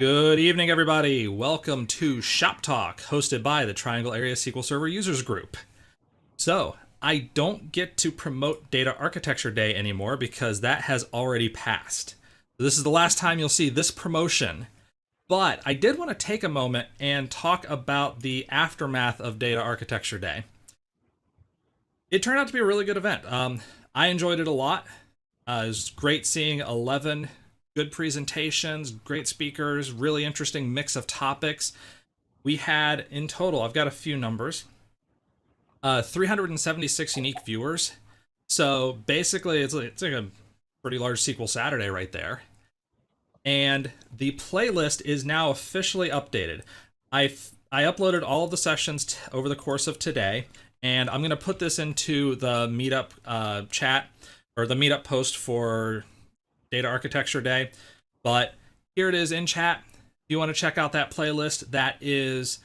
Good evening, everybody. Welcome to Shop Talk, hosted by the Triangle Area SQL Server Users Group. So, I don't get to promote Data Architecture Day anymore because that has already passed. This is the last time you'll see this promotion. But I did want to take a moment and talk about the aftermath of Data Architecture Day. It turned out to be a really good event. I enjoyed it a lot. It was great seeing 11 good presentations, great speakers, really interesting mix of topics. We had, in total, I've got a few numbers, 376 unique viewers. So basically, it's like a pretty large SQL Saturday right there. And the playlist is now officially updated. I uploaded all of the sessions over the course of today, and I'm going to put this into the meetup chat, or the meetup post for Data Architecture Day. But here it is in chat. If you want to check out that playlist, that is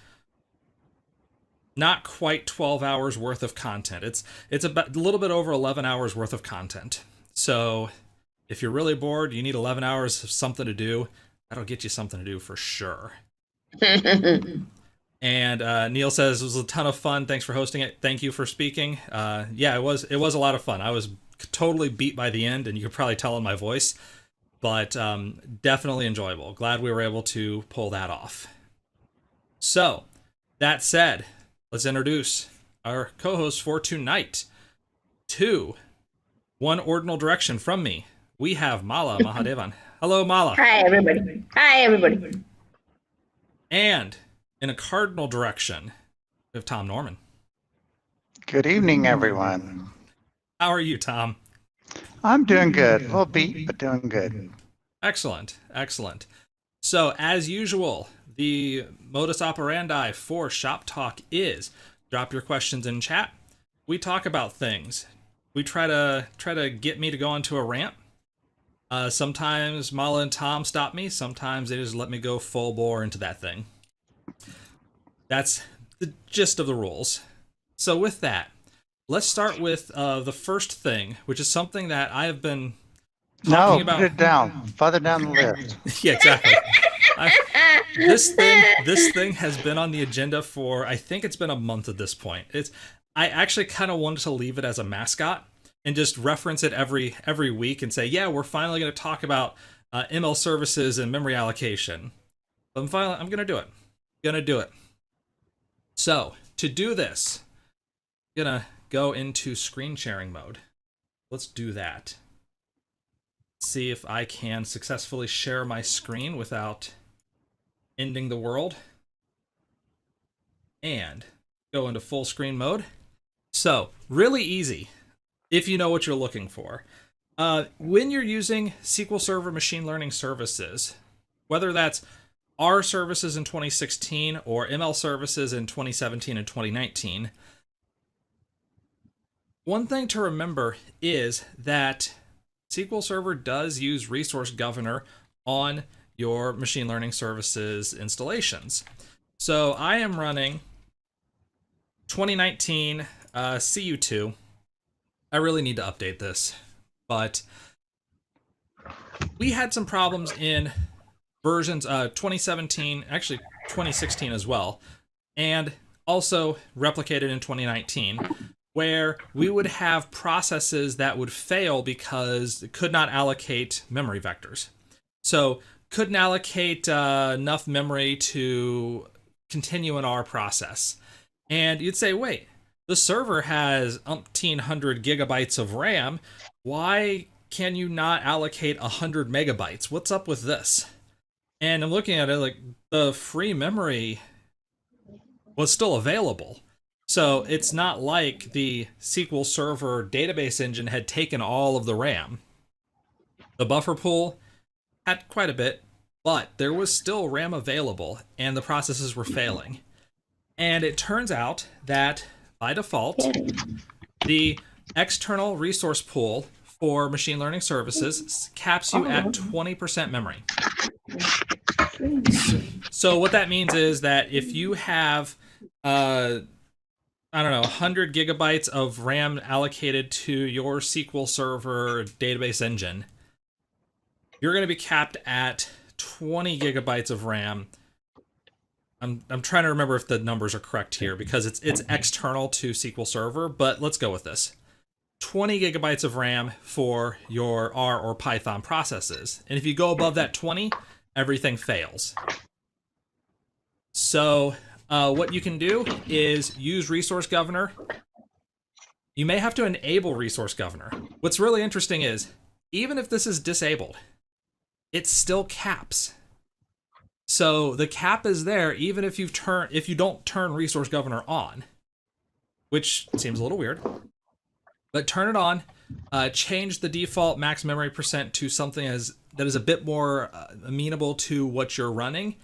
not quite 12 hours worth of content. It's about a little bit over 11 hours worth of content. So if you're really bored, you need 11 hours of something to do, that'll get you something to do for sure. And Neil says it was a ton of fun. Thanks for hosting it. Thank you for speaking. Yeah, it was a lot of fun. I was totally beat by the end, and you could probably tell in my voice, but definitely enjoyable. Glad we were able to pull that off. So, that said, let's introduce our co-host for tonight. One ordinal direction from me, we have Mala Mahadevan. Hello, Mala. Hi, everybody. Hi, everybody. And in a cardinal direction, we have Tom Norman. Good evening, everyone. How are you, Tom? I'm doing good. A little beat, but doing good. Excellent, excellent. So, as usual, the modus operandi for Shop Talk is drop your questions in chat. We talk about things. We try to get me to go onto a rant. Sometimes Mala and Tom stop me. Sometimes they just let me go full bore into that thing. That's the gist of the rules. So with that, let's start with the first thing, which is something that I have been talking about. Put it down, farther down the list. Yeah, exactly. This thing has been on the agenda for, I think it's been a month at this point. I actually kind of wanted to leave it as a mascot and just reference it every week and say, yeah, we're finally going to talk about ML services and memory allocation. But I'm going to do it. Gonna do it. So to do this, I'm gonna go into screen sharing mode. Let's do that. See if I can successfully share my screen without ending the world. And go into full screen mode. So, really easy if you know what you're looking for. When you're using SQL Server machine learning services, whether that's R services in 2016 or ML services in 2017 and 2019, one thing to remember is that SQL Server does use Resource Governor on your machine learning services installations. So I am running 2019 CU2. I really need to update this, but we had some problems in versions 2017, actually 2016 as well, and also replicated in 2019, where we would have processes that would fail because it could not allocate memory vectors. So couldn't allocate enough memory to continue in our process. And you'd say, wait, the server has umpteen hundred gigabytes of RAM. Why can you not allocate 100 megabytes? What's up with this? And I'm looking at it like the free memory was still available. So it's not like the SQL Server database engine had taken all of the RAM. The buffer pool had quite a bit, but there was still RAM available and the processes were failing. And it turns out that by default, the external resource pool for machine learning services caps you at 20% memory. So what that means is that if you have, I don't know, 100 gigabytes of RAM allocated to your SQL Server database engine, you're going to be capped at 20 gigabytes of RAM. I'm trying to remember if the numbers are correct here because it's external to SQL Server, but let's go with this. 20 gigabytes of RAM for your R or Python processes. And if you go above that 20, everything fails. So what you can do is use Resource Governor. You may have to enable Resource Governor. What's really interesting is, even if this is disabled, it still caps. So the cap is there even if you don't turn Resource Governor on, which seems a little weird. But turn it on, change the default max memory percent to something that is a bit more amenable to what you're running,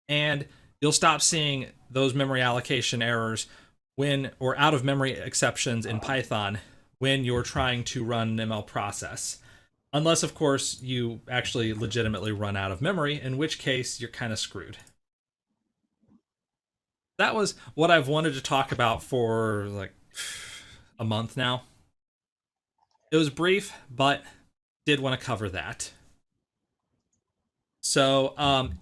and you'll stop seeing those memory allocation errors or out of memory exceptions in Python when you're trying to run an ML process. Unless, of course, you actually legitimately run out of memory, in which case you're kind of screwed. That was what I've wanted to talk about for like a month now. It was brief, but did want to cover that. So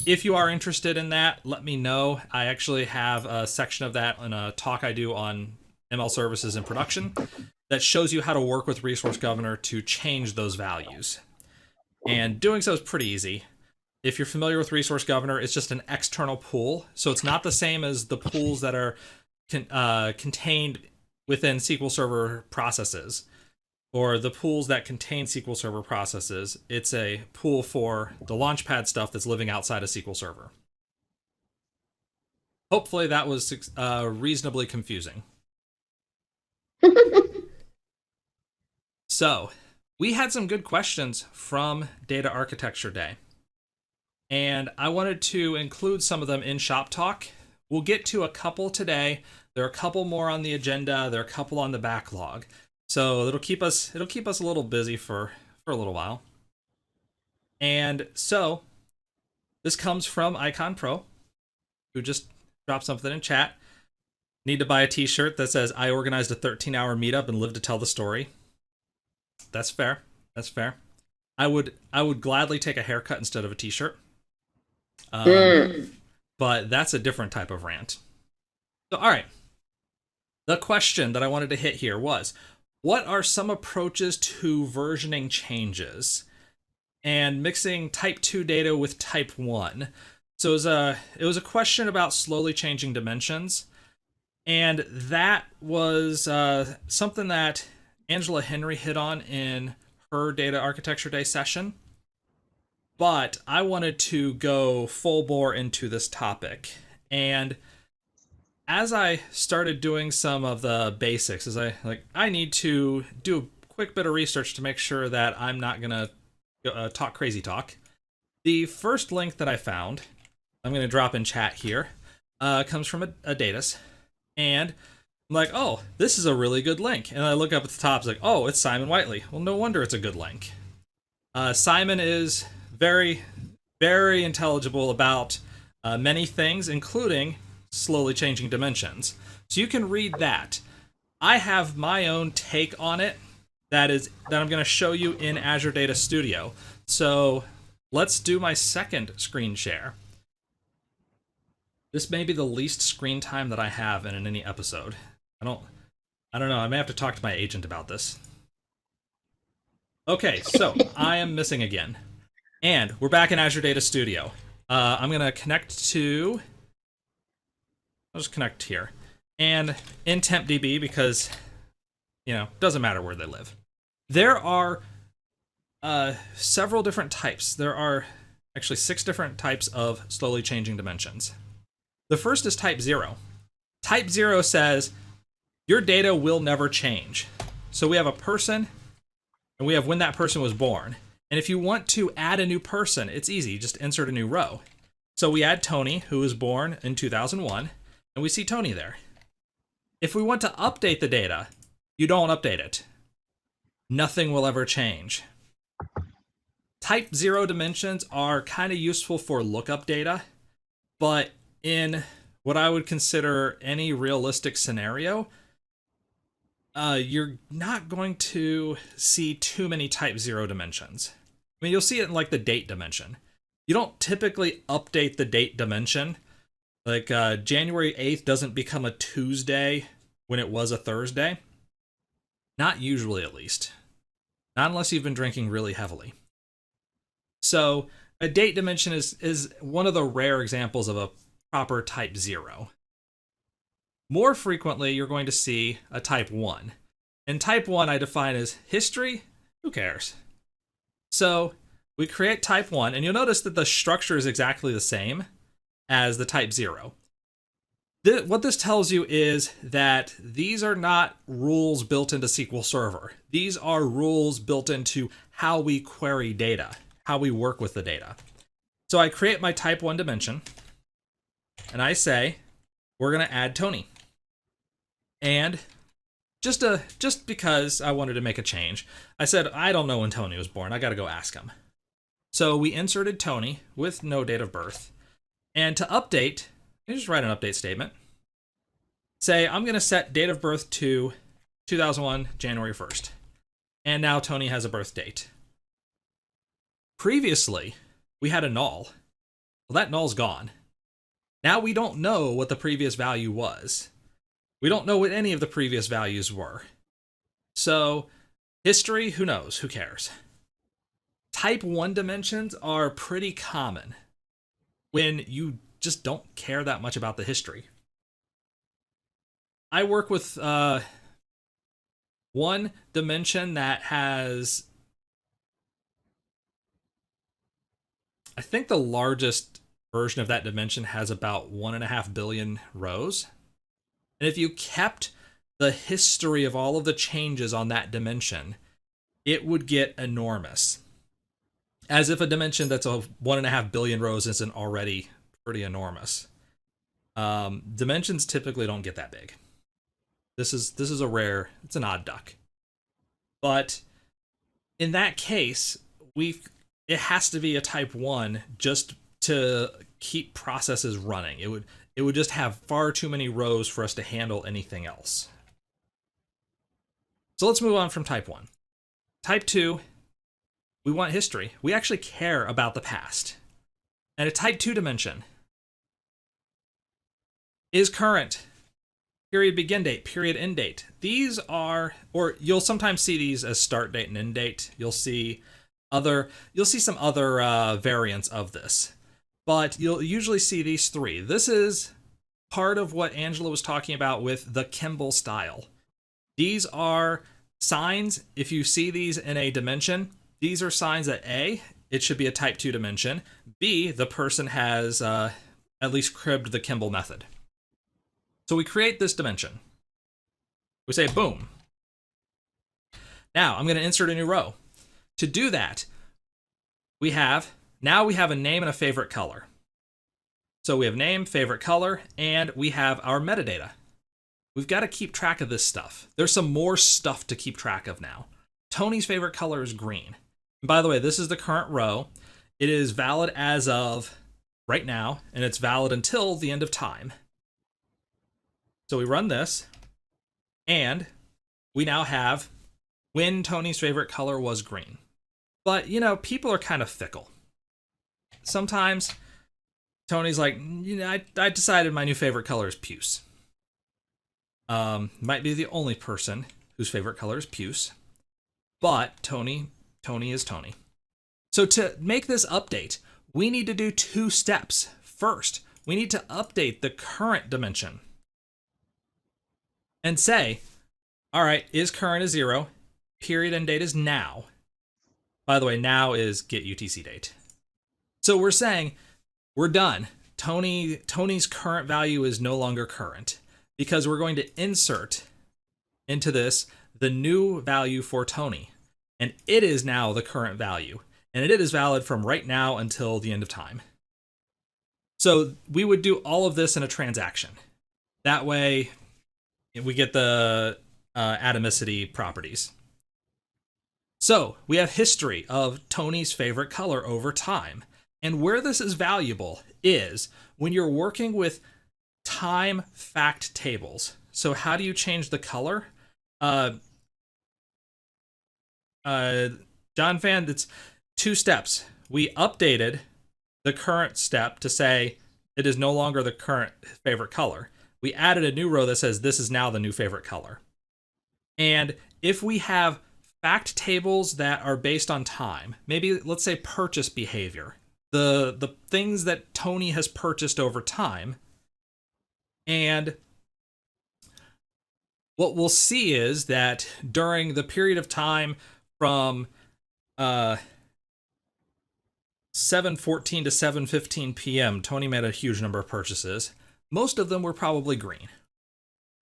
if you are interested in that, let me know. I actually have a section of that in a talk I do on ML services in production that shows you how to work with Resource Governor to change those values. And doing so is pretty easy. If you're familiar with Resource Governor, it's just an external pool. So it's not the same as the pools that are contained within SQL Server processes, or the pools that contain SQL Server processes. It's a pool for the Launchpad stuff that's living outside of SQL Server. Hopefully that was reasonably confusing. So, we had some good questions from Data Architecture Day, and I wanted to include some of them in Shop Talk. We'll get to a couple today. There are a couple more on the agenda. There are a couple on the backlog. So it'll keep us a little busy for a little while. And so this comes from Icon Pro, who just dropped something in chat. Need to buy a t-shirt that says, "I organized a 13-hour meetup and lived to tell the story." That's fair. That's fair. I would gladly take a haircut instead of a t-shirt. But that's a different type of rant. So, all right. The question that I wanted to hit here was, what are some approaches to versioning changes and mixing type 2 data with type 1? So it was a question about slowly changing dimensions, and that was something that Angela Henry hit on in her Data Architecture Day session. But I wanted to go full bore into this topic, and as I started doing some of the basics, I need to do a quick bit of research to make sure that I'm not gonna talk crazy talk. The first link that I found, I'm gonna drop in chat here, comes from a Datus, and I'm like, oh, this is a really good link. And I look up at the top, it's like, oh, it's Simon Whiteley. Well, no wonder it's a good link. Simon is very, very intelligible about many things, including slowly changing dimensions. So you can read that. I have my own take on it that I'm going to show you in Azure Data Studio. So let's do my second screen share. This may be the least screen time that I have in any episode. I don't know. I may have to talk to my agent about this. Okay, so I am missing again. And we're back in Azure Data Studio. I'm going to connect to... I'll just connect here. And in TempDB, because, doesn't matter where they live. There are several different types. There are actually 6 different types of slowly changing dimensions. The first is type 0. Type 0 says your data will never change. So we have a person, and we have when that person was born. And if you want to add a new person, it's easy. Just insert a new row. So we add Tony, who was born in 2001, and we see Tony there. If we want to update the data, you don't update it. Nothing will ever change. Type 0 dimensions are kind of useful for lookup data, but in what I would consider any realistic scenario, you're not going to see too many type 0 dimensions. I mean, you'll see it in like the date dimension. you don't typically update the date dimension. Like January 8th doesn't become a Tuesday when it was a Thursday. Not usually, at least. Not unless you've been drinking really heavily. So a date dimension is one of the rare examples of a proper type 0. More frequently, you're going to see a type 1. And type 1 I define as history. Who cares? So we create type 1, and you'll notice that the structure is exactly the same as the type 0. What this tells you is that these are not rules built into SQL Server. These are rules built into how we query data, how we work with the data. So I create my type 1 dimension, and I say, we're going to add Tony. And just because I wanted to make a change, I said, I don't know when Tony was born. I got to go ask him. So we inserted Tony with no date of birth. And to update, you just write an update statement. Say, I'm going to set date of birth to 2001, January 1st. And now Tony has a birth date. Previously, we had a null. Well, that null's gone. Now we don't know what the previous value was. We don't know what any of the previous values were. So, history, who knows? Who cares? Type 1 dimensions are pretty common when you just don't care that much about the history. I work with one dimension that has, I think the largest version of that dimension has about 1.5 billion rows. And if you kept the history of all of the changes on that dimension, it would get enormous. As if a dimension that's of 1.5 billion rows isn't already pretty enormous. Dimensions typically don't get that big. This is a rare, it's an odd duck. But in that case, it has to be a type 1 just to keep processes running. It would just have far too many rows for us to handle anything else. So let's move on from type 1. Type 2, we want history. We actually care about the past. And a type 2 dimension is current, period begin date, period end date. These are, or you'll sometimes see these as start date and end date. You'll see some other variants of this. But you'll usually see these three. This is part of what Angela was talking about with the Kimball style. These are signs. If you see these in a dimension, these are signs that A, it should be a type 2 dimension. B, the person has at least cribbed the Kimball method. So we create this dimension. We say boom. Now I'm going to insert a new row. To do that, now we have a name and a favorite color. So we have name, favorite color, and we have our metadata. We've got to keep track of this stuff. There's some more stuff to keep track of now. Tony's favorite color is green. And by the way, this is the current row. It is valid as of right now, and it's valid until the end of time. So we run this, and we now have when Tony's favorite color was green. But, people are kind of fickle. Sometimes Tony's like, I decided my new favorite color is puce. Might be the only person whose favorite color is puce. But Tony is Tony. So to make this update, we need to do 2 steps. First, we need to update the current dimension. And say, all right, is current a 0? Period end date is now. By the way, now is get UTC date. So we're saying, we're done. Tony's current value is no longer current because we're going to insert into this the new value for Tony. And it is now the current value. And it is valid from right now until the end of time. So we would do all of this in a transaction. That way, we get the atomicity properties. So we have history of Tony's favorite color over time. And where this is valuable is when you're working with time fact tables. So how do you change the color? John Fan, it's 2 steps. We updated the current step to say it is no longer the current favorite color. We added a new row that says this is now the new favorite color. And if we have fact tables that are based on time, maybe let's say purchase behavior, the things that Tony has purchased over time, and what we'll see is that during the period of time from 7:14 to 7:15 p.m., Tony made a huge number of purchases. Most of them were probably green.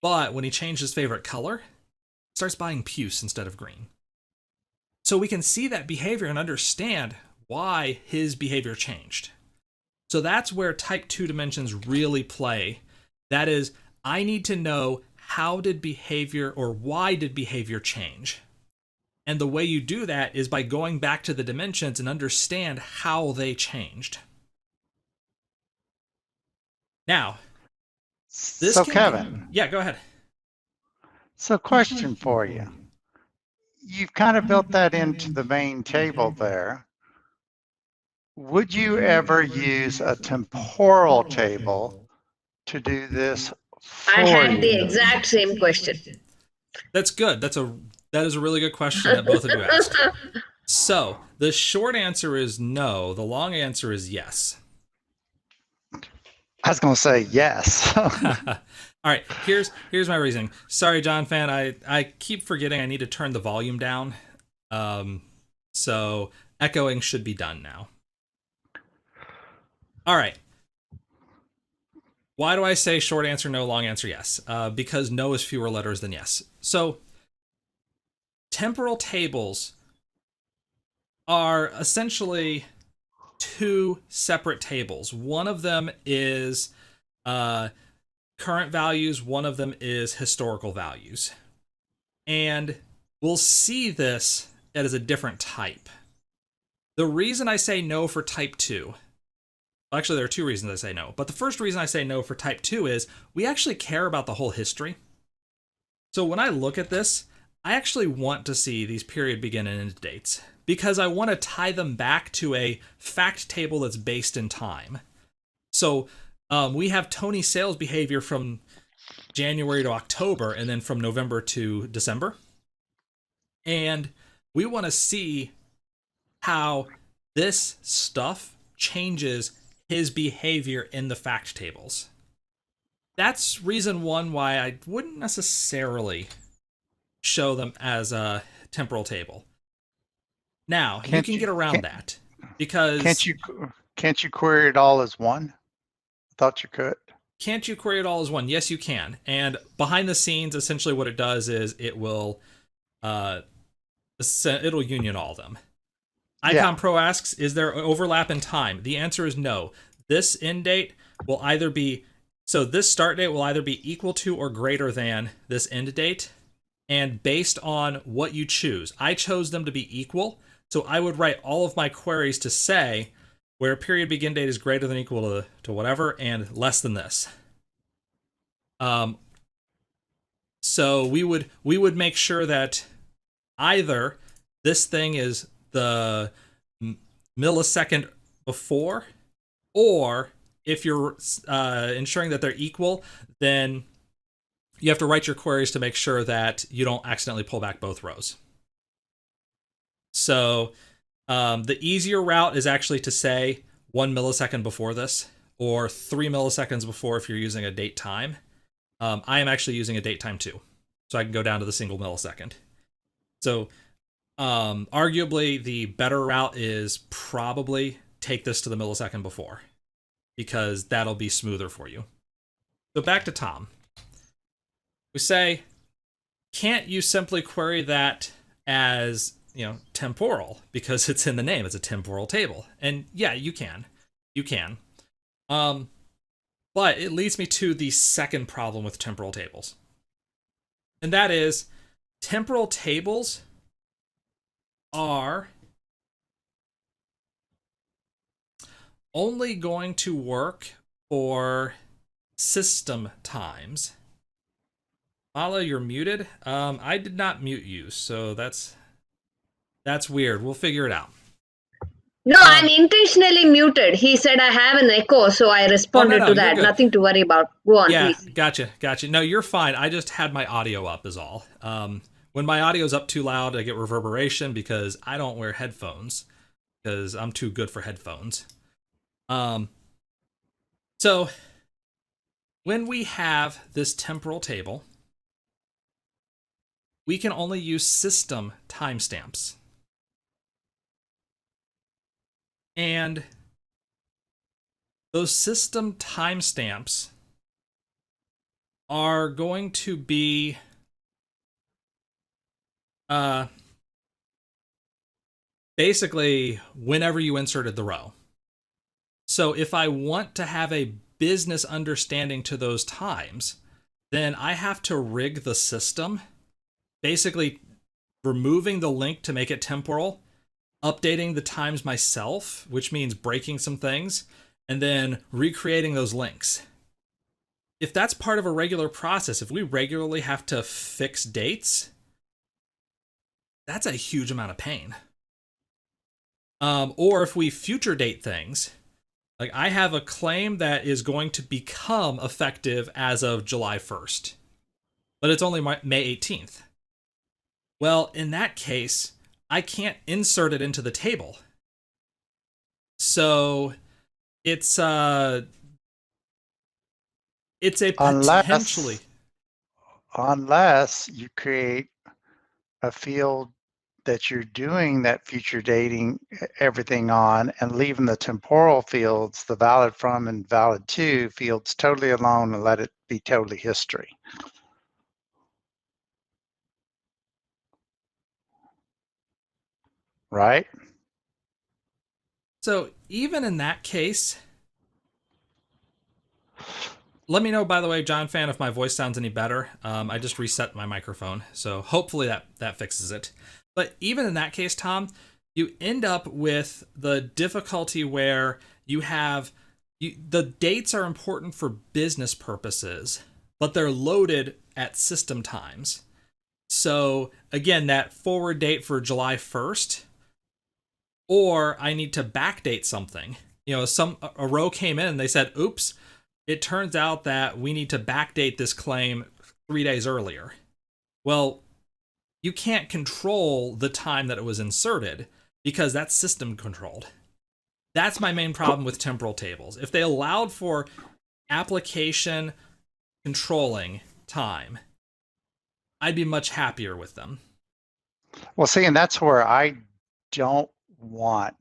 But when he changed his favorite color, he starts buying puce instead of green. So we can see that behavior and understand why his behavior changed. So that's where type 2 dimensions really play. That is, I need to know how did behavior or why did behavior change? And the way you do that is by going back to the dimensions and understand how they changed. Now, this So Kevin, yeah, go ahead. so question for you. You've kind of built that into the main table there. Would you ever use a temporal table to do this for I had the you? exact same question. That's good. That is a really good question that both of you asked. So the short answer is no. The long answer is yes. I was going to say yes. All right. Here's my reasoning. Sorry, John fan. I keep forgetting I need to turn the volume down. So echoing should be done now. All right. Why do I say short answer no, long answer yes? Because no is fewer letters than yes. So temporal tables are essentially two separate tables. One of them is current values. One of them is historical values. And we'll see this as a different type. The reason I say no for type 2, actually there are two reasons I say no, but the first reason I say no for type 2 is we actually care about the whole history. So when I look at this, I actually want to see these period begin and end dates because I want to tie them back to a fact table that's based in time. So we have Tony's sales behavior from January to October and then from November to December. And we want to see how this stuff changes his behavior in the fact tables. That's reason one why I wouldn't necessarily show them as a temporal table. Now, you can get around that because can't you query it all as one? I thought you could. Can't you query it all as one? Yes, you can. And behind the scenes, essentially what it does is it will it'll union all of them. Icon Pro asks, is there overlap in time? The answer is no. This end date will either be, so this start date will either be equal to or greater than this end date. And based on what you choose, I chose them to be equal. So I would write all of my queries to say where period begin date is greater than or equal to whatever and less than this. So we would make sure that either this thing is the millisecond before, or if you're ensuring that they're equal, then you have to write your queries to make sure that you don't accidentally pull back both rows. So the easier route is actually to say 1 millisecond before this, or 3 milliseconds before if you're using a date time. I am actually using a date time too, so I can go down to the single millisecond. So arguably the better route is probably take this to the millisecond before, because that'll be smoother for you. So back to Tom. We say, can't you simply query that as, temporal, because it's in the name, it's a temporal table. And yeah, you can. But it leads me to the second problem with temporal tables. And that is, temporal tables are only going to work for system times. Mala, you're muted. I did not mute you, so that's weird. We'll figure it out. No, I'm intentionally muted. He said I have an echo, so I responded no, to you're that. good. Nothing to worry about. Go on, Yeah, please. gotcha. No, you're fine. I just had my audio up is all. When my audio's up too loud, I get reverberation because I don't wear headphones because I'm too good for headphones. So when we have this temporal table, we can only use system timestamps. And those system timestamps are going to be basically whenever you inserted the row. So if I want to have a business understanding to those times, then I have to rig the system, basically removing the link to make it temporal, updating the times myself, which means breaking some things, and then recreating those links. If that's part of a regular process, if we regularly have to fix dates, that's a huge amount of pain. Or if we future date things, like I have a claim that is going to become effective as of July 1st, but it's only May 18th. Well, in that case, I can't insert it into the table. So it's a potentially. Unless you create a field that you're doing that future dating everything on and leaving the temporal fields, the valid from and valid to fields totally alone and let it be totally history. Right? So even in that case, let me know, by the way, John Fan, if my voice sounds any better. I just reset my microphone, so hopefully that fixes it. But even in that case, Tom, you end up with the difficulty where you have the dates are important for business purposes, but they're loaded at system times. So again, that forward date for July 1st, or I need to backdate something. A row came in and they said, oops, it turns out that we need to backdate this claim 3 days earlier. Well, you can't control the time that it was inserted because that's system controlled. That's my main problem with temporal tables. If they allowed for application controlling time, I'd be much happier with them. Well, see, and that's where I don't want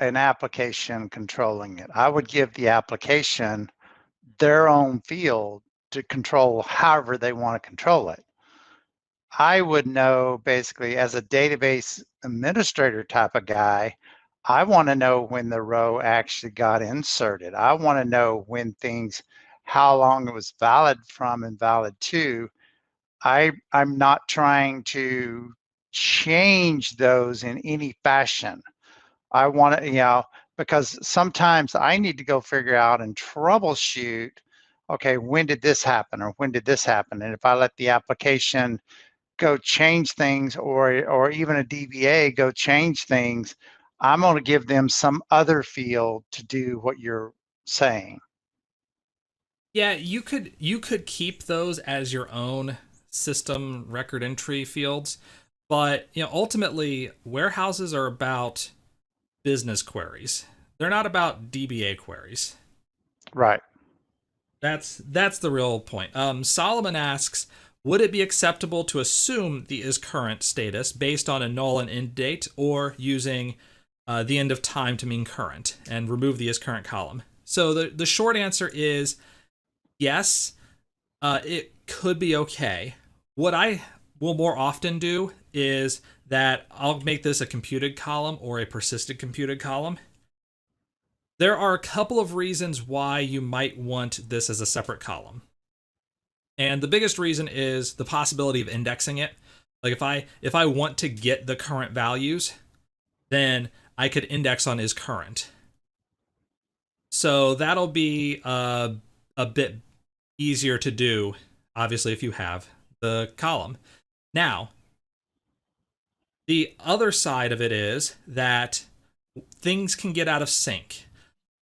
an application controlling it. I would give the application their own field to control however they want to control it. I would know basically as a database administrator type of guy, I want to know when the row actually got inserted. I want to know when things, how long it was valid from and valid to. I'm not trying to change those in any fashion. I want to, because sometimes I need to go figure out and troubleshoot, okay, when did this happen or when did this happen? And if I let the application go change things or even a DBA go change things, I'm going to give them some other field to do what you're saying. Yeah, you could keep those as your own system record entry fields, but ultimately warehouses are about business queries. They're not about DBA queries. Right. That's the real point. Solomon asks, would it be acceptable to assume the is current status based on a null and end date, or using the end of time to mean current and remove the is current column? So the short answer is yes, it could be okay. What I will more often do is that I'll make this a computed column or a persisted computed column. There are a couple of reasons why you might want this as a separate column. And the biggest reason is the possibility of indexing it. Like if I want to get the current values, then I could index on is current. So that'll be a bit easier to do, obviously, if you have the column. Now, the other side of it is that things can get out of sync.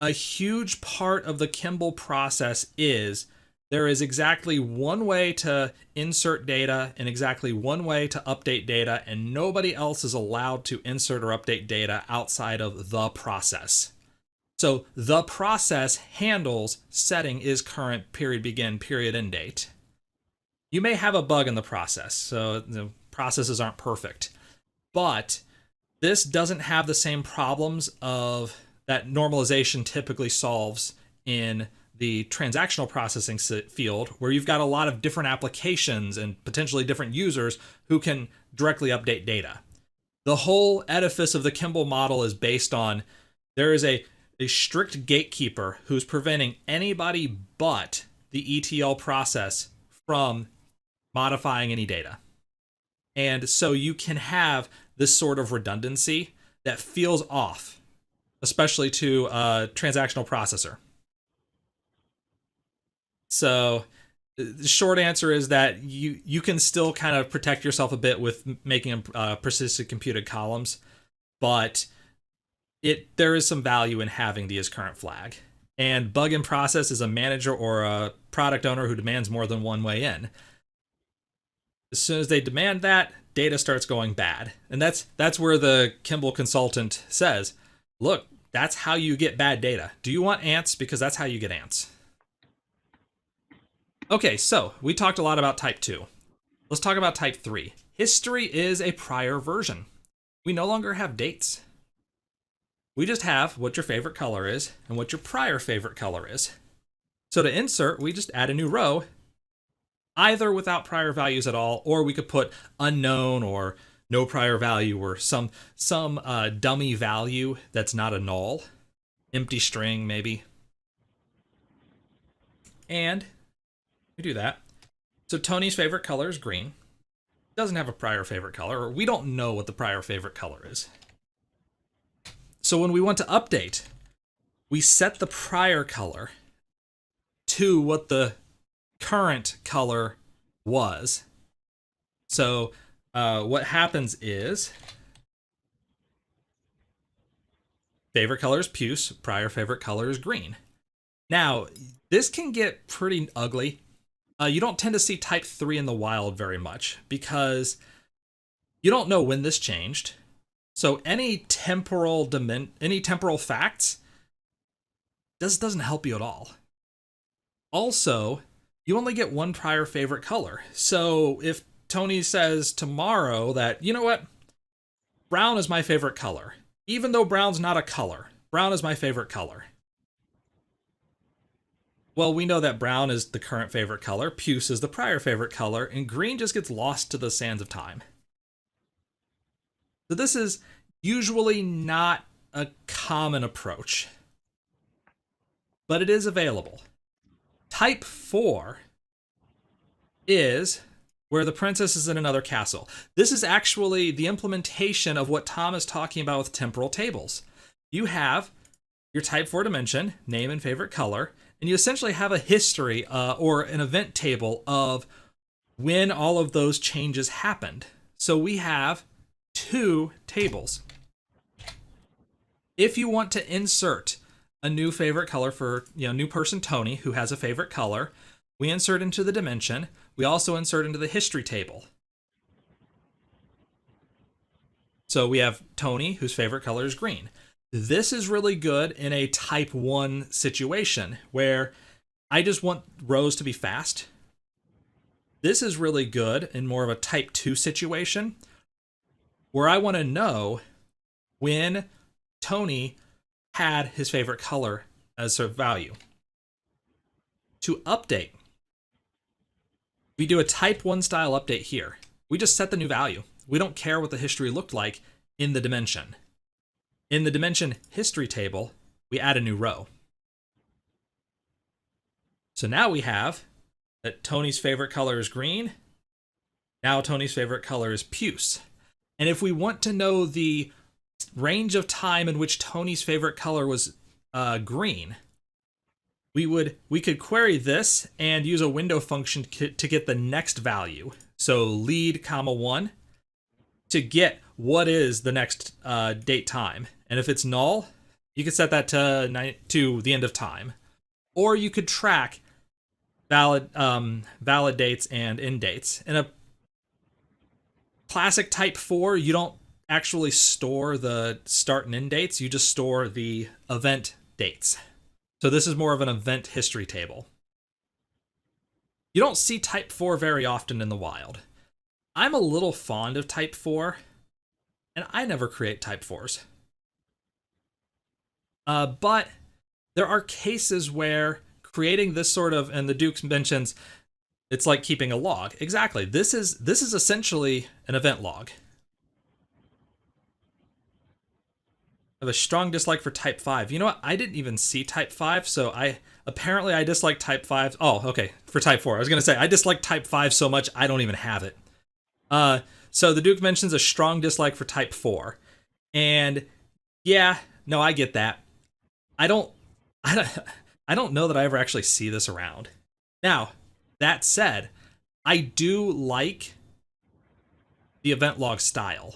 A huge part of the Kimball process is there is exactly one way to insert data and exactly one way to update data, and nobody else is allowed to insert or update data outside of the process. So the process handles setting is current, period begin, period end date. You may have a bug in the process, so the processes aren't perfect, but this doesn't have the same problems of that normalization typically solves in the transactional processing field, where you've got a lot of different applications and potentially different users who can directly update data. The whole edifice of the Kimball model is based on there is a strict gatekeeper who's preventing anybody but the ETL process from modifying any data. And so you can have this sort of redundancy that feels off, especially to a transactional processor. So the short answer is that you can still kind of protect yourself a bit with making persistent computed columns, but there is some value in having the isCurrent flag. And bug in process is a manager or a product owner who demands more than one way in. As soon as they demand that, data starts going bad. And that's where the Kimball consultant says, look, that's how you get bad data. Do you want ants? Because that's how you get ants. Okay, so we talked a lot about type 2. Let's talk about type 3. History is a prior version. We no longer have dates. We just have what your favorite color is and what your prior favorite color is. So to insert, we just add a new row, either without prior values at all, or we could put unknown or no prior value or some dummy value that's not a null, empty string maybe. And we do that. So Tony's favorite color is green. Doesn't have a prior favorite color, or we don't know what the prior favorite color is. So when we want to update, we set the prior color to what the current color was. So what happens is favorite color is puce, prior favorite color is green. Now, this can get pretty ugly. You don't tend to see type 3 in the wild very much because you don't know when this changed. So any temporal facts, this doesn't help you at all. Also, you only get one prior favorite color. So if Tony says tomorrow that, you know what, brown is my favorite color, even though brown's not a color, brown is my favorite color. Well, we know that brown is the current favorite color, puce is the prior favorite color, and green just gets lost to the sands of time. So this is usually not a common approach, but it is available. Type 4 is where the princess is in another castle. This is actually the implementation of what Tom is talking about with temporal tables. You have your type 4 dimension, name and favorite color, and you essentially have a history or an event table of when all of those changes happened. So we have 2 tables. If you want to insert a new favorite color for, new person Tony who has a favorite color, we insert into the dimension. We also insert into the history table. So we have Tony whose favorite color is green. This is really good in a type 1 situation where I just want rows to be fast. This is really good in more of a type 2 situation where I want to know when Tony had his favorite color as a value. To update, we do a type 1 style update here. We just set the new value. We don't care what the history looked like in the dimension. In the dimension history table, we add a new row. So now we have that Tony's favorite color is green. Now Tony's favorite color is puce. And if we want to know the range of time in which Tony's favorite color was green, we could query this and use a window function to get the next value. So lead, 1 to get what is the next date time. And if it's null, you could set that to the end of time. Or you could track valid dates and end dates. In a classic type 4, you don't actually store the start and end dates, you just store the event dates. So this is more of an event history table. You don't see type 4 very often in the wild. I'm a little fond of type 4, and I never create type 4s. But there are cases where creating this sort of, and the Duke mentions, it's like keeping a log. Exactly. This is essentially an event log. I have a strong dislike for type 5. You know what? I didn't even see type 5, so apparently I dislike type 5. Oh, okay, for type 4. I was going to say, I dislike type 5 so much, I don't even have it. So the Duke mentions a strong dislike for type 4. And yeah, no, I get that. I don't know that I ever actually see this around. Now, that said, I do like the event log style.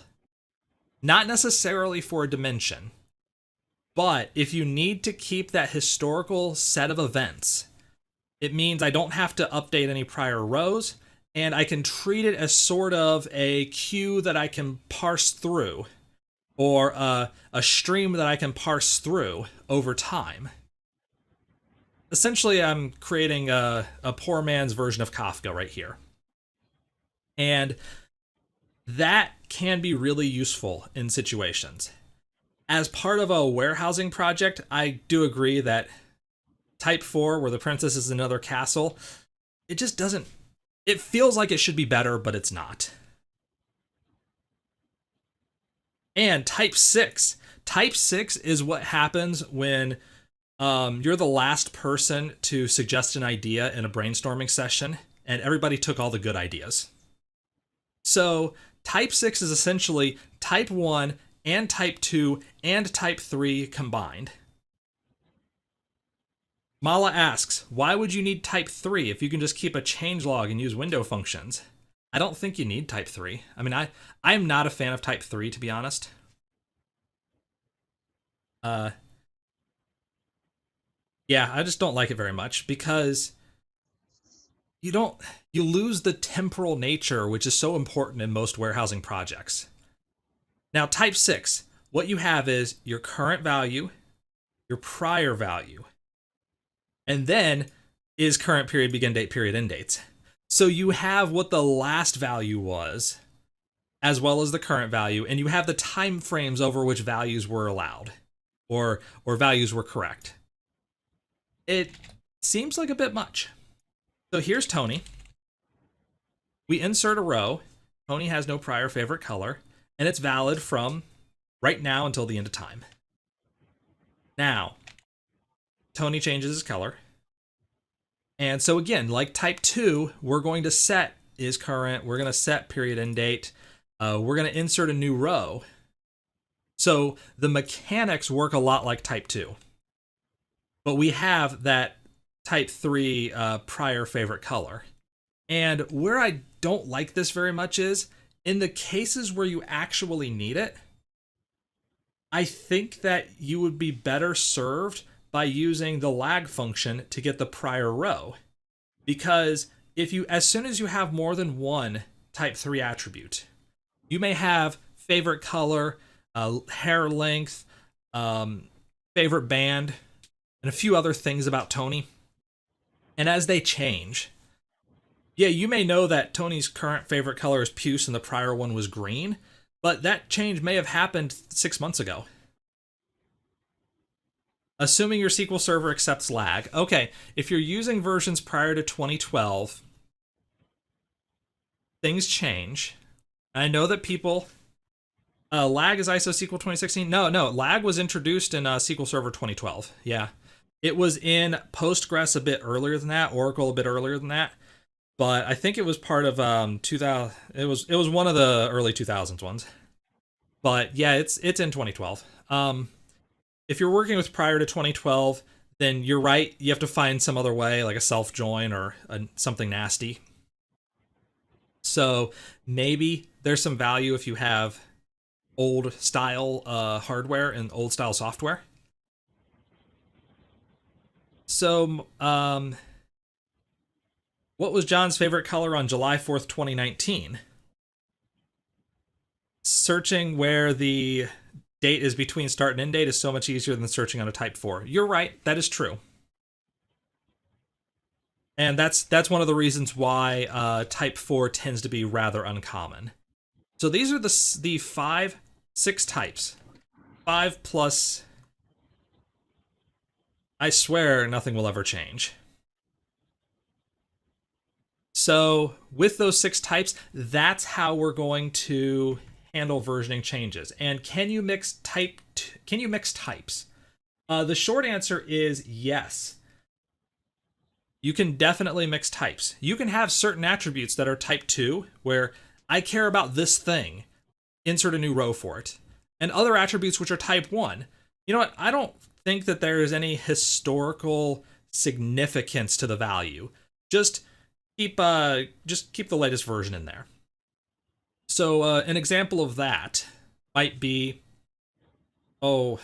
Not necessarily for a dimension, but if you need to keep that historical set of events, it means I don't have to update any prior rows, and I can treat it as sort of a queue that I can parse through, or a stream that I can parse through over time. Essentially, I'm creating a poor man's version of Kafka right here. And that can be really useful in situations. As part of a warehousing project, I do agree that type 4, where the princess is another castle, it just doesn't, it feels like it should be better, but it's not. And type 6. Type 6 is what happens when you're the last person to suggest an idea in a brainstorming session, and everybody took all the good ideas. So type 6 is essentially type 1 and type 2 and type 3 combined. Mala asks, why would you need type 3 if you can just keep a changelog and use window functions? I don't think you need type 3. I mean, I'm not a fan of type 3, to be honest. Yeah, I just don't like it very much because you lose the temporal nature, which is so important in most warehousing projects. Now, type 6, what you have is your current value, your prior value, and then is current period, begin date, period, end dates. So you have what the last value was, as well as the current value, and you have the time frames over which values were allowed, or values were correct. It seems like a bit much. So here's Tony. We insert a row. Tony has no prior favorite color, and it's valid from right now until the end of time. Now, Tony changes his color. And so again, like type 2, we're going to set is current. We're going to set period end date. We're going to insert a new row. So the mechanics work a lot like type 2. But we have that type 3 prior favorite color. And where I don't like this very much is, in the cases where you actually need it, I think that you would be better served by using the lag function to get the prior row. Because as soon as you have more than one type 3 attribute, you may have favorite color, hair length, favorite band, and a few other things about Tony. And as they change, yeah, you may know that Tony's current favorite color is puce and the prior one was green, but that change may have happened 6 months ago. Assuming your SQL Server accepts lag. Okay, if you're using versions prior to 2012, things change. I know that people... lag is ISO SQL 2016? No, lag was introduced in SQL Server 2012. Yeah. It was in Postgres a bit earlier than that, Oracle a bit earlier than that, but I think it was part of 2000. It was one of the early 2000s ones. But yeah, it's in 2012. If you're working with prior to 2012, then you're right. You have to find some other way, like a self join or something nasty. So maybe there's some value if you have old style hardware and old style software. So, what was John's favorite color on July 4th, 2019? Searching where the date is between start and end date is so much easier than searching on a type 4. You're right, that is true. And that's one of the reasons why type 4 tends to be rather uncommon. So these are the 6 types. 5 plus, I swear nothing will ever change. So with those 6 types, that's how we're going to handle versioning changes. And can you mix types? The short answer is yes. You can definitely mix types. You can have certain attributes that are type 2, where I care about this thing, insert a new row for it, and other attributes which are type 1. You know what? I don't think that there is any historical significance to the value. Just keep the latest version in there. So an example of that might be, let's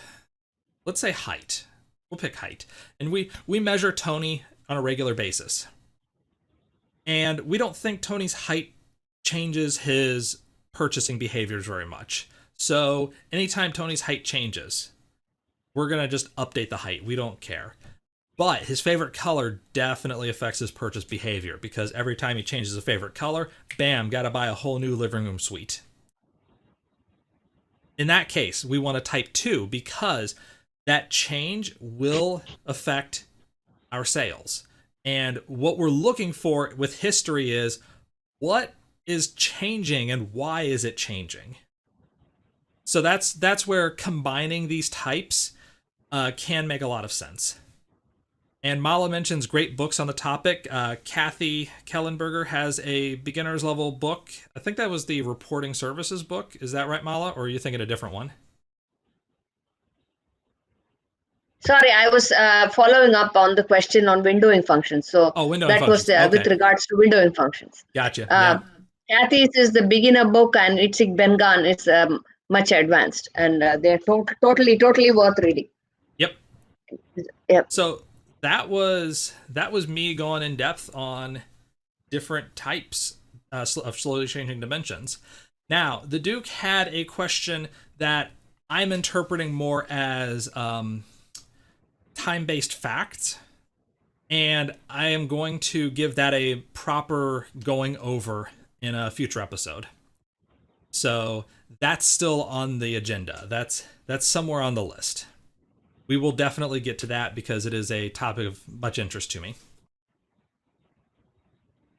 say height. We'll pick height. And we measure Tony on a regular basis. And we don't think Tony's height changes his purchasing behaviors very much. So anytime Tony's height changes, we're going to just update the height. We don't care. But his favorite color definitely affects his purchase behavior, because every time he changes a favorite color, bam, gotta buy a whole new living room suite. In that case, we want to type 2, because that change will affect our sales. And what we're looking for with history is, what is changing and why is it changing? So that's where combining these types can make a lot of sense. And Mala mentions great books on the topic. Kathy Kellenberger has a beginner's level book. I think that was the reporting services book. Is that right, Mala? Or are you thinking a different one? Sorry, I was following up on the question on windowing functions. So windowing that functions. Was with regards to windowing functions. Gotcha. Yeah. Kathy's is the beginner book, and Itzig Ben-Gan is much advanced, and they're totally worth reading. Yep. So that was me going in depth on different types of slowly changing dimensions. Now, the Duke had a question that I'm interpreting more as time-based facts, and I am going to give that a proper going over in a future episode. So that's still on the agenda. That's somewhere on the list. We will definitely get to that, because it is a topic of much interest to me.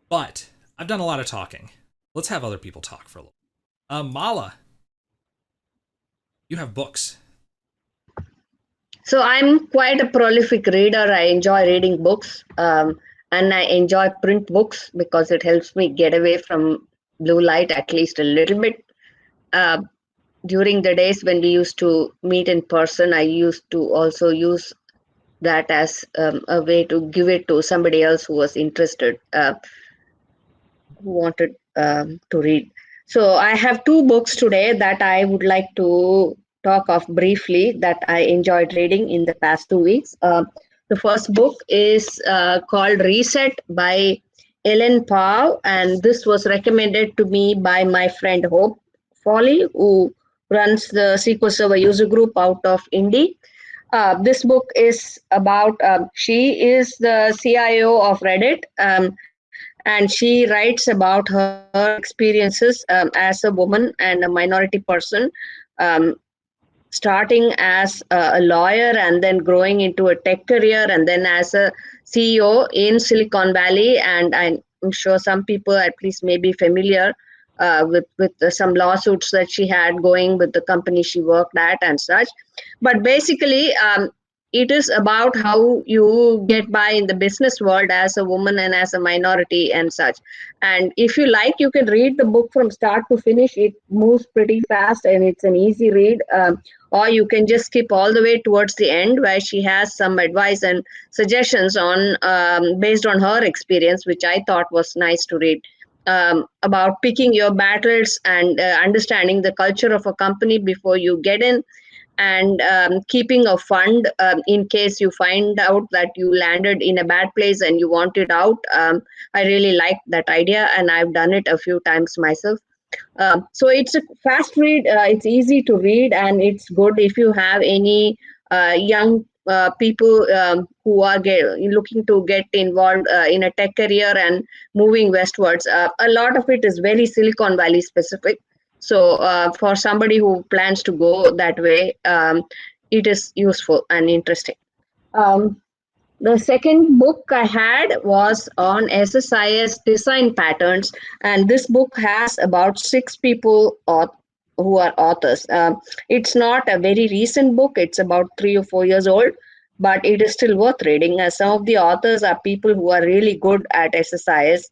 But I've done a lot of talking. Let's have other people talk for a little. Mala, you have books. So I'm quite a prolific reader. I enjoy reading books, and I enjoy print books because it helps me get away from blue light at least a little bit. During the days when we used to meet in person, I used to also use that as a way to give it to somebody else who was interested, who wanted to read. So I have 2 books today that I would like to talk of briefly that I enjoyed reading in the past 2 weeks. The first book is called Reset by Ellen Pao, and this was recommended to me by my friend Hope Foley, who runs the SQL Server user group out of Indy. This book is about, she is the CIO of Reddit, and she writes about her experiences as a woman and a minority person, starting as a lawyer and then growing into a tech career and then as a CEO in Silicon Valley. And I'm sure some people at least may be familiar with some lawsuits that she had going with the company she worked at and such. But basically, it is about how you get by in the business world as a woman and as a minority and such. And if you like, you can read the book from start to finish. It moves pretty fast and it's an easy read. Or you can just skip all the way towards the end, where she has some advice and suggestions on based on her experience, which I thought was nice to read. about picking your battles and understanding the culture of a company before you get in, and keeping a fund in case you find out that you landed in a bad place and you want it out. I really like that idea, and I've done it a few times myself. So it's a fast read, it's easy to read, and it's good if you have any young people who are looking to get involved in a tech career and moving westwards. A lot of it is very Silicon Valley specific. So for somebody who plans to go that way, it is useful and interesting. Um, the second book I had was on SSIS design patterns, and this book has about 6 people who are authors. It's not a very recent book, it's about 3 or 4 years old, but it is still worth reading. Some of the authors are people who are really good at SSIS.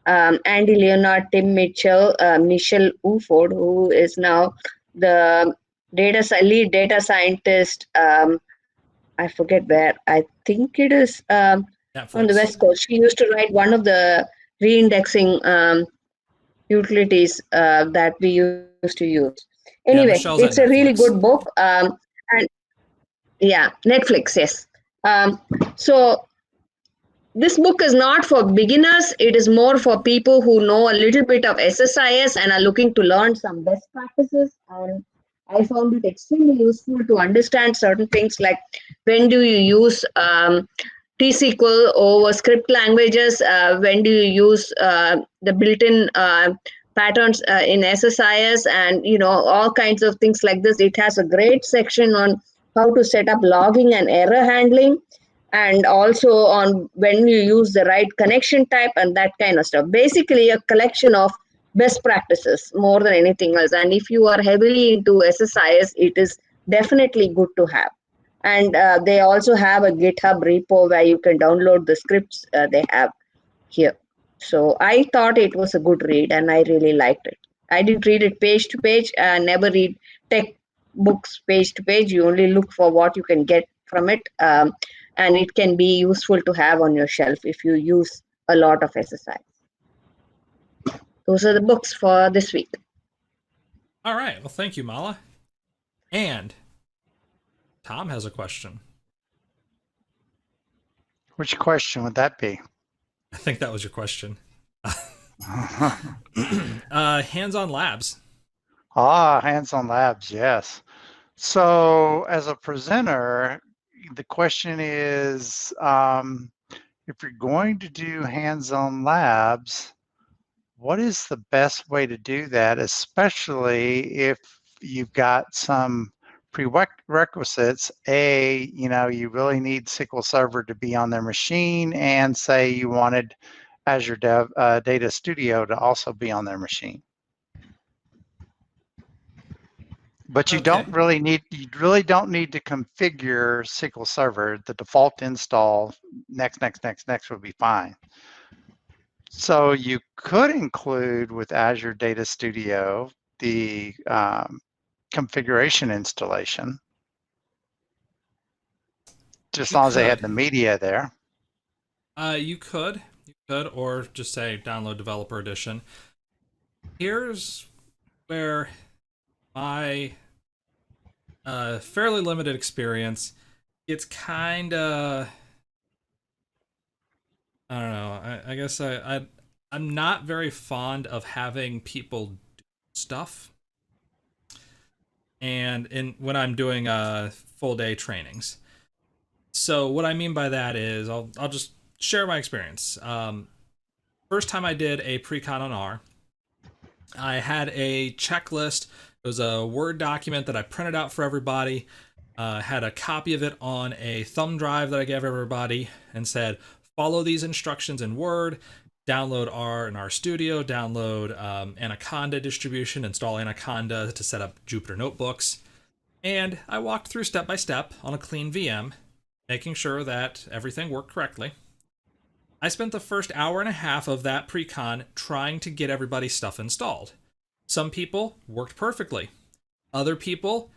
Andy Leonard, Tim Mitchell, Michelle Uford, who is now the lead data scientist. I forget where. I think it is on the Netflix. West Coast. She used to write one of the reindexing utilities that we used to use. Anyway, Yeah, it's Michelle's a at really good Netflix. book. And yeah, Netflix, yes. So this book is not for beginners. It is more for people who know a little bit of SSIS and are looking to learn some best practices. And I found it extremely useful to understand certain things like when do you use T-SQL over script languages, when do you use the built-in patterns in SSIS, and all kinds of things like this. It has a great section on how to set up logging and error handling, and also on when you use the right connection type and that kind of stuff. Basically, a collection of best practices more than anything else. And if you are heavily into SSIS, it is definitely good to have. And they also have a GitHub repo where you can download the scripts they have here. So I thought it was a good read, and I really liked it. I didn't read it page to page. Never read tech books page to page. You only look for what you can get from it. And it can be useful to have on your shelf if you use a lot of SSI. Those are the books for this week. All right. Well, thank you, Mala. And Tom has a question. Which question would that be? I think that was your question. Hands-on labs. Hands-on labs, yes. So as a presenter, the question is, if you're going to do hands-on labs, what is the best way to do that, especially if you've got some prerequisites? You really need SQL Server to be on their machine, and say you wanted Azure Data Studio to also be on their machine. But you really don't need to configure SQL Server. The default install next would be fine. So you could include with Azure Data Studio the configuration installation, just as long as they had the media there. You could, or just say download Developer Edition. Here's where my fairly limited experience, it's kind of, I don't know. I guess I'm not very fond of having people do stuff, and when I'm doing full day trainings. So what I mean by that is I'll just share my experience. First time I did a pre-con on R, I had a checklist. It was a Word document that I printed out for everybody. Had a copy of it on a thumb drive that I gave everybody, and said, follow these instructions in Word, download R in RStudio, download Anaconda distribution, install Anaconda to set up Jupyter Notebooks. And I walked through step by step on a clean VM, making sure that everything worked correctly. I spent the first hour and a half of that pre-con trying to get everybody's stuff installed. Some people worked perfectly. Other people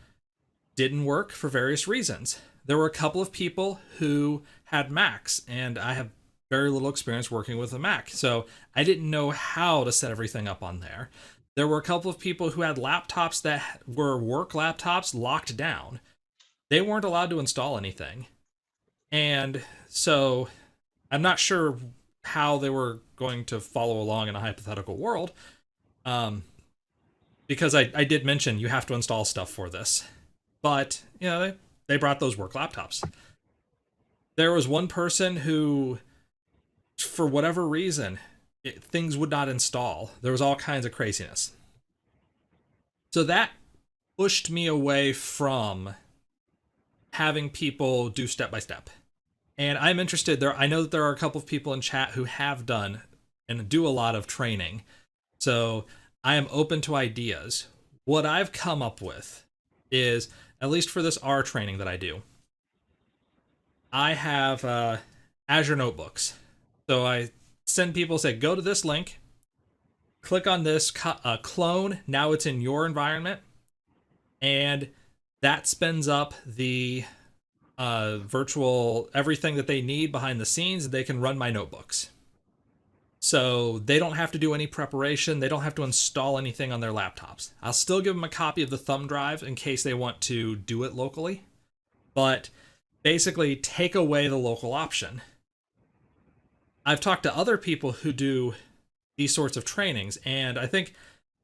didn't work for various reasons. There were a couple of people who had Macs, and I have very little experience working with a Mac, so I didn't know how to set everything up on there. There were a couple of people who had laptops that were work laptops locked down. They weren't allowed to install anything. And so I'm not sure how they were going to follow along in a hypothetical world. Because I did mention you have to install stuff for this. But, you know, they brought those work laptops. There was one person who, for whatever reason, things would not install. There was all kinds of craziness. So that pushed me away from having people do step by step. And I'm interested there. I know that there are a couple of people in chat who have done and do a lot of training. So I am open to ideas. What I've come up with is, at least for this R training that I do, I have Azure notebooks. So I send people, say, go to this link, click on this clone. Now it's in your environment. And that spins up the virtual everything that they need behind the scenes. They can run my notebooks. So they don't have to do any preparation. They don't have to install anything on their laptops. I'll still give them a copy of the thumb drive in case they want to do it locally. But basically take away the local option. I've talked to other people who do these sorts of trainings, and I think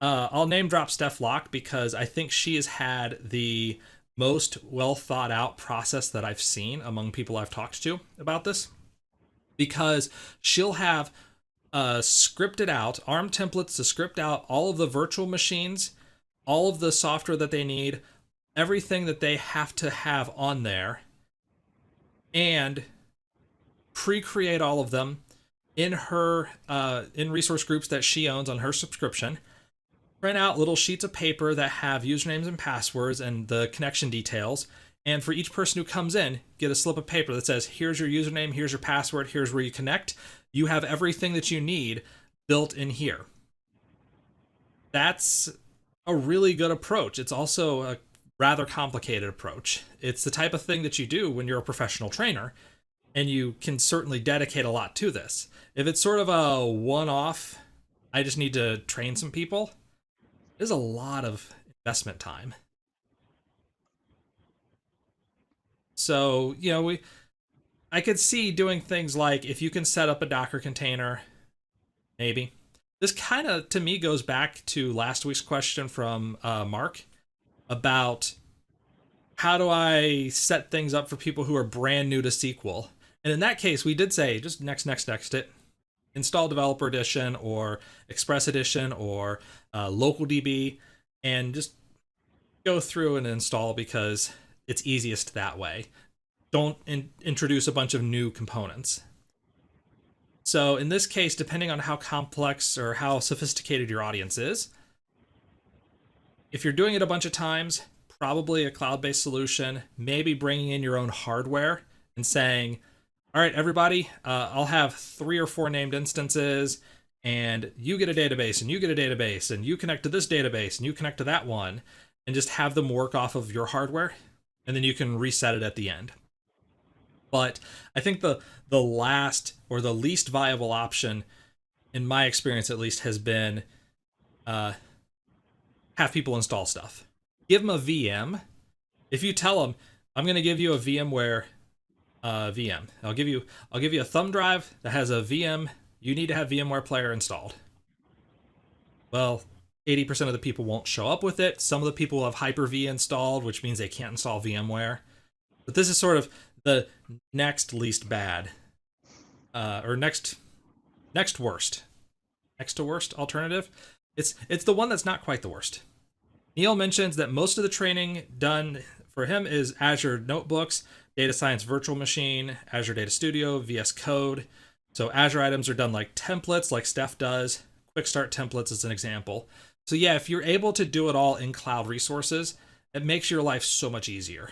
I'll name drop Steph Locke because I think she has had the most well thought out process that I've seen among people I've talked to about this, because she'll have scripted out ARM templates to script out all of the virtual machines, all of the software that they need, everything that they have to have on there, and pre-create all of them in her in resource groups that she owns on her subscription. Print out little sheets of paper that have usernames and passwords and the connection details. And for each person who comes in, get a slip of paper that says, here's your username, here's your password, here's where you connect. You have everything that you need built in here. That's a really good approach. It's also a rather complicated approach. It's the type of thing that you do when you're a professional trainer, and you can certainly dedicate a lot to this. If it's sort of a one-off, I just need to train some people, there's a lot of investment time. So, you know, I could see doing things like, if you can set up a Docker container, maybe. This kind of, to me, goes back to last week's question from Mark about how do I set things up for people who are brand new to SQL. And in that case, we did say, just next it. Install Developer Edition or Express Edition or Local DB, and just go through and install because it's easiest that way. Don't introduce a bunch of new components. So in this case, depending on how complex or how sophisticated your audience is, if you're doing it a bunch of times, probably a cloud-based solution, maybe bringing in your own hardware and saying, all right, everybody, I'll have 3 or 4 named instances, and you get a database, and you get a database, and you connect to this database, and you connect to that one, and just have them work off of your hardware, and then you can reset it at the end. But I think the last or the least viable option, in my experience at least, has been have people install stuff. Give them a VM. If you tell them, I'm going to give you a VMware VM. I'll give you a thumb drive that has a VM. You need to have VMware Player installed. Well, 80% of the people won't show up with it. Some of the people will have Hyper-V installed, which means they can't install VMware. But this is sort of the next least bad, or next worst, next to worst alternative. It's the one that's not quite the worst. Neil mentions that most of the training done for him is Azure Notebooks, Data Science Virtual Machine, Azure Data Studio, VS Code. So Azure items are done like templates, like Steph does. Quick Start templates is an example. So yeah, if you're able to do it all in cloud resources, it makes your life so much easier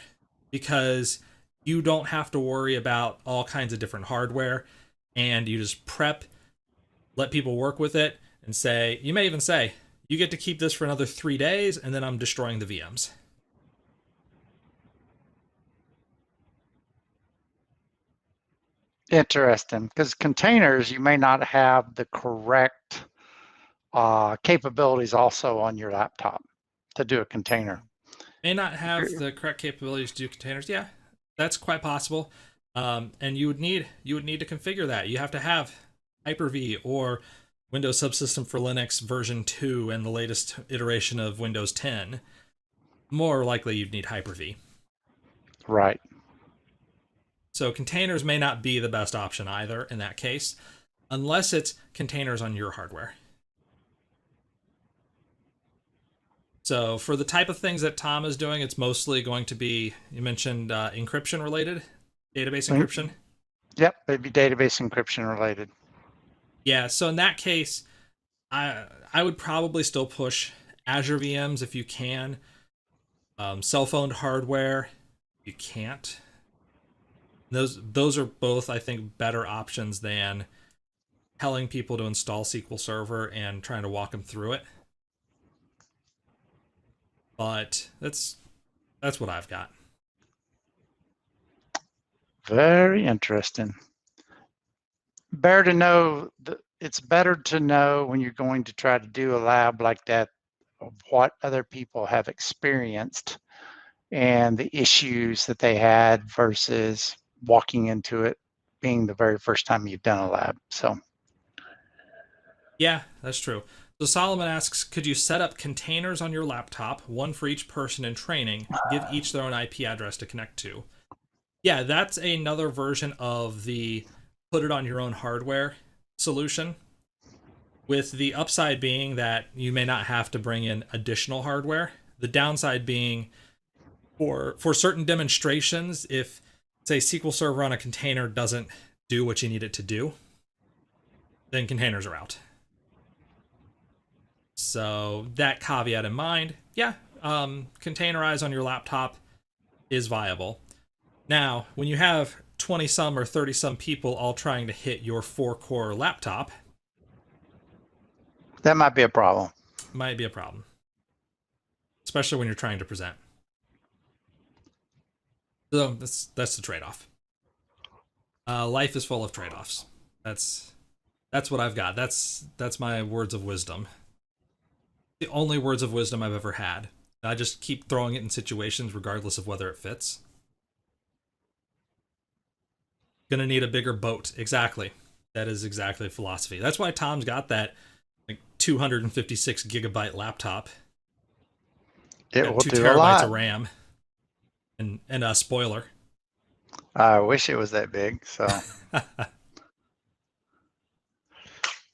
because you don't have to worry about all kinds of different hardware, and you just prep, let people work with it, and say, you may even say, you get to keep this for another 3 days, and then I'm destroying the VMs. Interesting, because containers, you may not have the correct capabilities also on your laptop to do a container. May not have the correct capabilities to do containers. Yeah, that's quite possible. And you would need to configure that. You have to have Hyper-V or Windows Subsystem for Linux version 2 and the latest iteration of Windows 10. More likely you'd need Hyper-V. Right. So containers may not be the best option either in that case, unless it's containers on your hardware. So for the type of things that Tom is doing, it's mostly going to be, you mentioned encryption related, database encryption. Yep, it'd be database encryption related. Yeah, so in that case, I would probably still push Azure VMs if you can. Cell phone hardware, you can't. Those are both, I think, better options than telling people to install SQL Server and trying to walk them through it. But that's what I've got. Very interesting. Better to know, it's better to know when you're going to try to do a lab like that, of what other people have experienced and the issues that they had versus walking into it being the very first time you've done a lab. So Yeah, that's true. So Solomon asks, could you set up containers on your laptop, one for each person in training, give each their own IP address to connect to? Yeah, that's another version of the put it on your own hardware solution, with the upside being that you may not have to bring in additional hardware. The downside being for certain demonstrations, if, say, SQL Server on a container doesn't do what you need it to do, then containers are out. So that caveat in mind, yeah, containerize on your laptop is viable. Now, when you have 20-some or 30-some people all trying to hit your 4-core laptop, that might be a problem. Might be a problem, especially when you're trying to present. So that's the trade-off. Life is full of trade-offs. That's what I've got. That's my words of wisdom. The only words of wisdom I've ever had. I just keep throwing it in situations regardless of whether it fits. Gonna need a bigger boat. Exactly. That is exactly the philosophy. That's why Tom's got that like 256 gigabyte laptop. It will 2 do terabytes a lot. of RAM. And a spoiler. I wish it was that big. So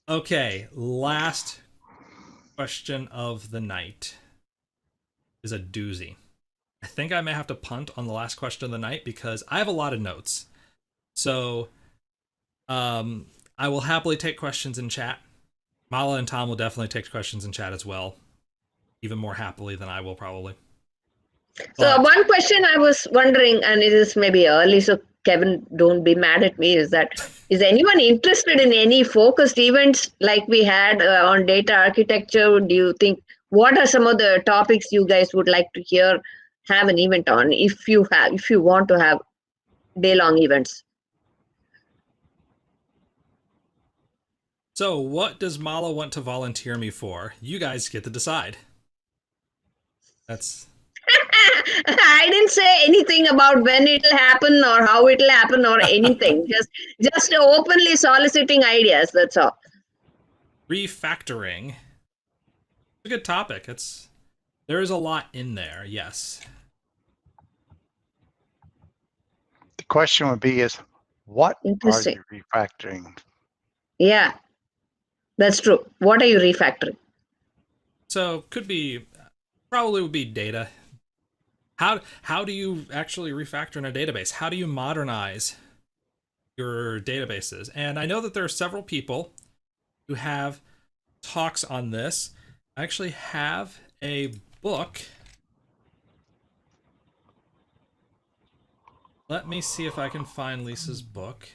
okay, last question of the night is a doozy. I think I may have to punt on the last question of the night because I have a lot of notes. So I will happily take questions in chat. Mala and Tom will definitely take questions in chat as well, even more happily than I will probably. So one question I was wondering, and it is maybe early, so Kevin, don't be mad at me, is that, is anyone interested in any focused events like we had on data architecture? Do you think, what are some of the topics you guys would like to hear, have an event on, if you want to have day-long events? So what does Mala want to volunteer me for? You guys get to decide. That's... I didn't say anything about when it'll happen or how it'll happen or anything. just openly soliciting ideas, that's all. Refactoring. It's a good topic. There is a lot in there, yes. the question would be is, what are Interesting. you refactoring? Yeah, that's true. What are you refactoring? So probably would be data. How do you actually refactor in a database? How do you modernize your databases? And I know that there are several people who have talks on this. I actually have a book. Let me see if I can find Lisa's book.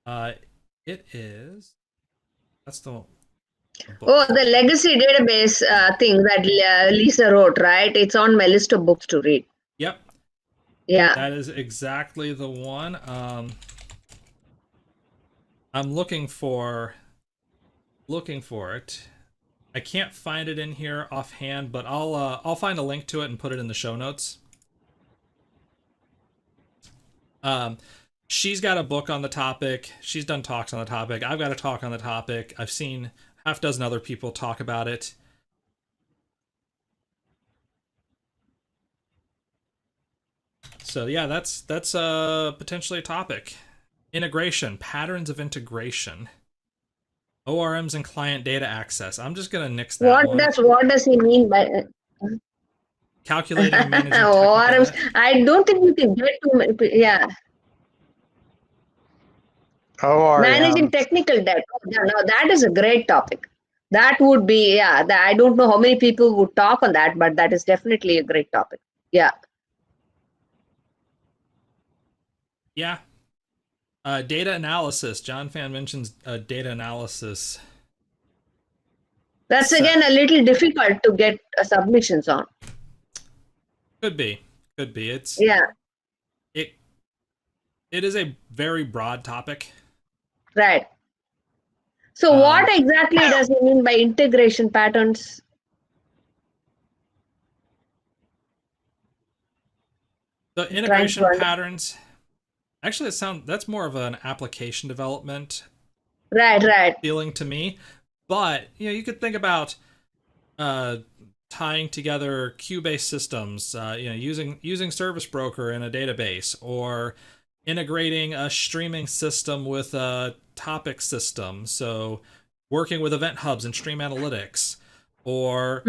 It is... That's the book. Oh, the legacy database thing that Lisa wrote, right? It's on my list of books to read. Yep. Yeah. That is exactly the one. I'm looking for it. I can't find it in here offhand, but I'll find a link to it and put it in the show notes. She's got a book on the topic. She's done talks on the topic. I've got a talk on the topic. I've seen half a dozen other people talk about it. So yeah, that's potentially a topic. Integration, patterns of integration. ORMs and client data access. I'm just gonna nix that one. What does he mean by Calculating and managing technical ORMs? data. I don't think we can get too many. Yeah, managing ORM. technical debt. Oh, yeah, no, that is a great topic. That would be, yeah. I don't know how many people would talk on that, but that is definitely a great topic. Yeah. Yeah. Data analysis. John Fan mentions data analysis. That's again a little difficult to get submissions on. Could be. It's Yeah. It is a very broad topic. Right. So what exactly does he mean by integration patterns? The integration patterns. Actually, that's more of an application development. Right. Feeling to me, but you could think about tying together queue-based systems. Using Service Broker in a database, or integrating a streaming system with a topic system. So working with event hubs and stream analytics, or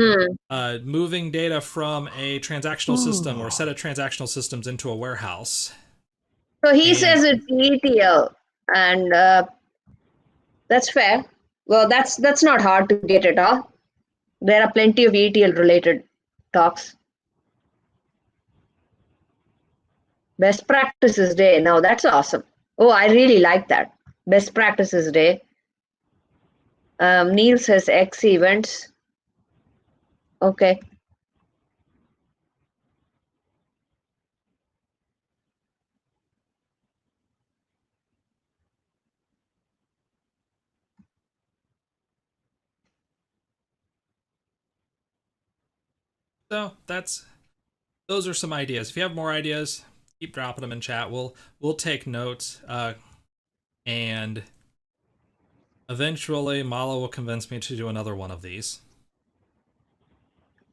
moving data from a transactional system or a set of transactional systems into a warehouse. So he says it's ETL, and that's fair. Well, that's not hard to get at all. There are plenty of ETL related talks. Best practices day. Now that's awesome. Oh, I really like that. Best practices day. Neil says X events. Okay. So those are some ideas. If you have more ideas, keep dropping them in chat. We'll take notes, and eventually Mala will convince me to do another one of these.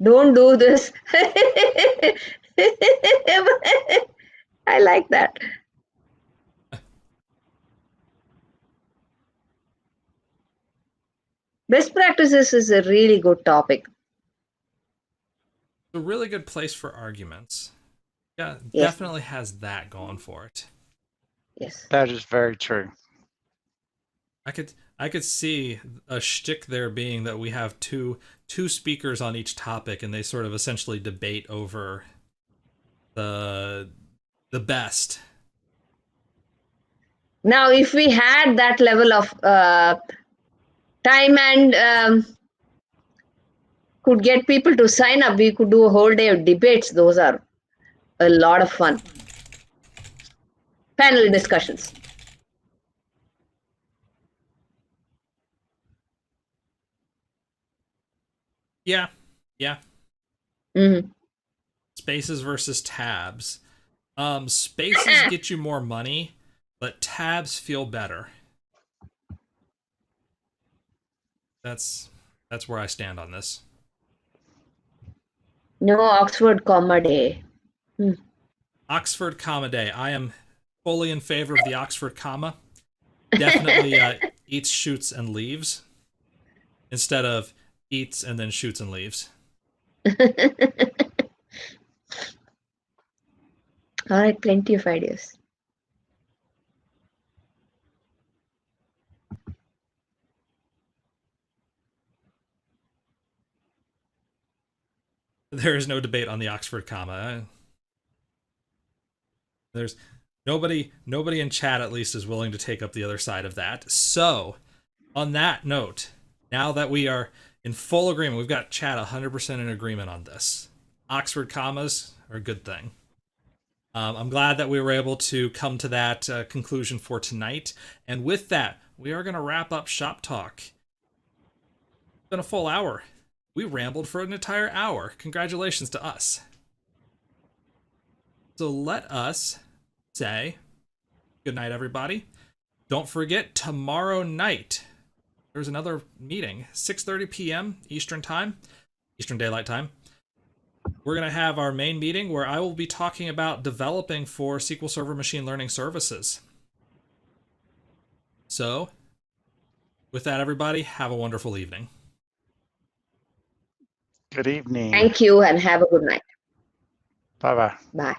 Don't do this. I like that. Best practices is a really good topic. A really good place for arguments. Yeah, Yes. definitely has that going for it. Yes. That is very true. I could see a shtick there being that we have two speakers on each topic, and they sort of essentially debate over the best. Now, if we had that level of time and could get people to sign up, we could do a whole day of debates. Those are a lot of fun. Panel discussions. Yeah. Mm-hmm. Spaces versus tabs. Spaces get you more money, but tabs feel better. That's where I stand on this. No Oxford comma day. Oxford comma day. I am fully in favor of the Oxford comma. Definitely eats, shoots, and leaves instead of eats and then shoots and leaves. All right, plenty of ideas. There is no debate on the Oxford comma. There's nobody in chat at least is willing to take up the other side of that. So, on that note, now that we are in full agreement, we've got chat 100% in agreement on this. Oxford commas are a good thing. I'm glad that we were able to come to that conclusion for tonight. And with that, we are going to wrap up Shop Talk. It's been a full hour. We rambled for an entire hour. Congratulations to us. So let us say good night, everybody. Don't forget, tomorrow night, there's another meeting, 6:30 p.m. Eastern Time, Eastern Daylight Time. We're going to have our main meeting where I will be talking about developing for SQL Server Machine Learning Services. So, with that, everybody, have a wonderful evening. Good evening. Thank you and have a good night. Bye-bye. Bye.